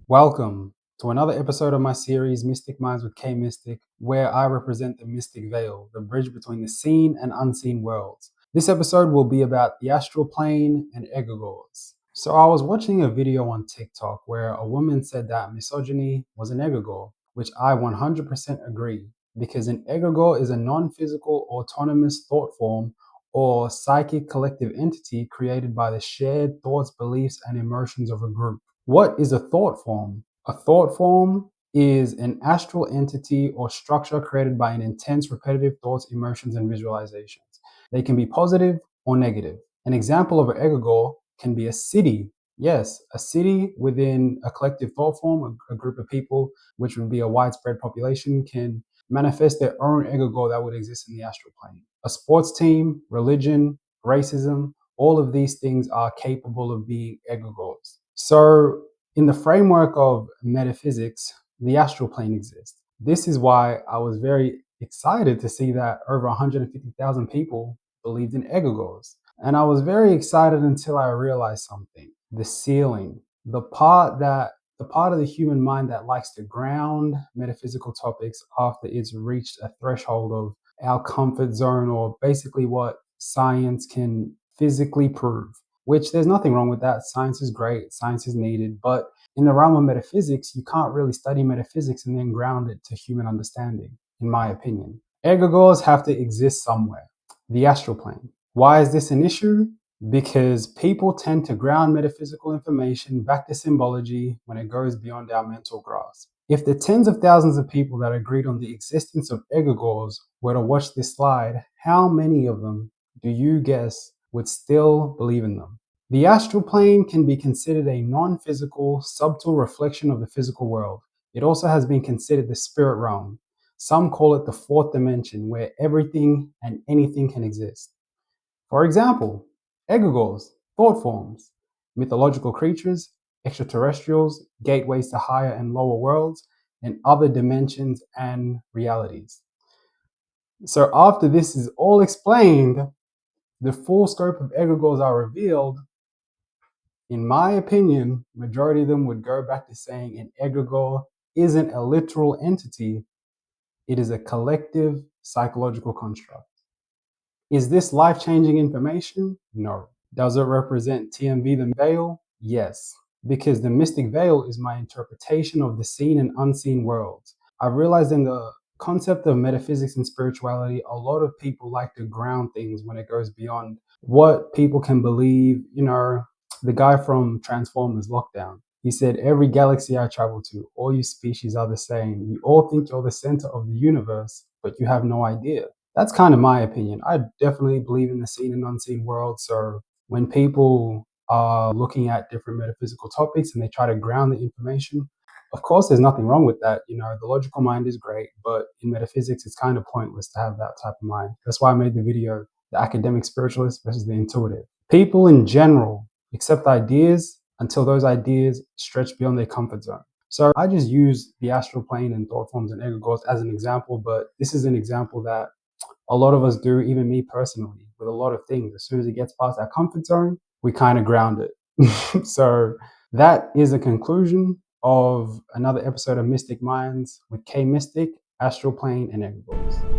Welcome to another episode of my series, Mystic Minds with K Mystic, where I represent the mystic veil, the bridge between the seen and unseen worlds. This episode will be about the astral plane and egregores. So I was watching a video on TikTok where a woman said that misogyny was an egregore, which I 100% agree, because an egregore is a non-physical autonomous thought form or psychic collective entity created by the shared thoughts, beliefs, and emotions of a group. What is a thought form? A thought form is an astral entity or structure created by an intense, repetitive thoughts, emotions, and visualizations. They can be positive or negative. An example of an egregore can be a city. Yes, a city within a collective thought form, a group of people, which would be a widespread population, can manifest their own egregore that would exist in the astral plane. A sports team, religion, racism, all of these things are capable of being egregores. So, in the framework of metaphysics, the astral plane exists. This is why I was very excited to see that over 150,000 people believed in egregores. And I was very excited until I realized something. The ceiling, the part of the human mind that likes to ground metaphysical topics after it's reached a threshold of our comfort zone, or basically what science can physically prove, which there's nothing wrong with that. Science is great, science is needed, but in the realm of metaphysics, you can't really study metaphysics and then ground it to human understanding, in my opinion. Egregores have to exist somewhere. The astral plane. Why is this an issue? Because people tend to ground metaphysical information back to symbology when it goes beyond our mental grasp. If the tens of thousands of people that agreed on the existence of egregores were to watch this slide, how many of them do you guess would still believe in them? The astral plane can be considered a non-physical, subtle reflection of the physical world. It also has been considered the spirit realm. Some call it the fourth dimension, where everything and anything can exist. For example, egregores, thought forms, mythological creatures, extraterrestrials, gateways to higher and lower worlds, and other dimensions and realities. So after this is all explained, the full scope of egregores are revealed. In my opinion, majority of them would go back to saying an egregore isn't a literal entity, it is a collective psychological construct. Is this life-changing information? No. Does it represent TMV the veil? Yes, because the mystic veil is my interpretation of the seen and unseen worlds. I've realized in the concept of metaphysics and spirituality, a lot of people like to ground things when it goes beyond what people can believe. The guy from Transformers Lockdown, he said, every galaxy I travel to, all you species are the same. You all think you're the center of the universe, but you have no idea. That's kind of my opinion. I definitely believe in the seen and unseen world. So when people are looking at different metaphysical topics and they try to ground the information, of course, there's nothing wrong with that. The logical mind is great, but in metaphysics, it's kind of pointless to have that type of mind. That's why I made the video, the academic spiritualist versus the intuitive. People in general accept ideas until those ideas stretch beyond their comfort zone. So I just use the astral plane and thought forms and egregores as an example, but this is an example that a lot of us do, even me personally, with a lot of things. As soon as it gets past our comfort zone, we kind of ground it. So that is a conclusion of another episode of Mystic Minds with K Mystic, Astral Plane, and Egregores.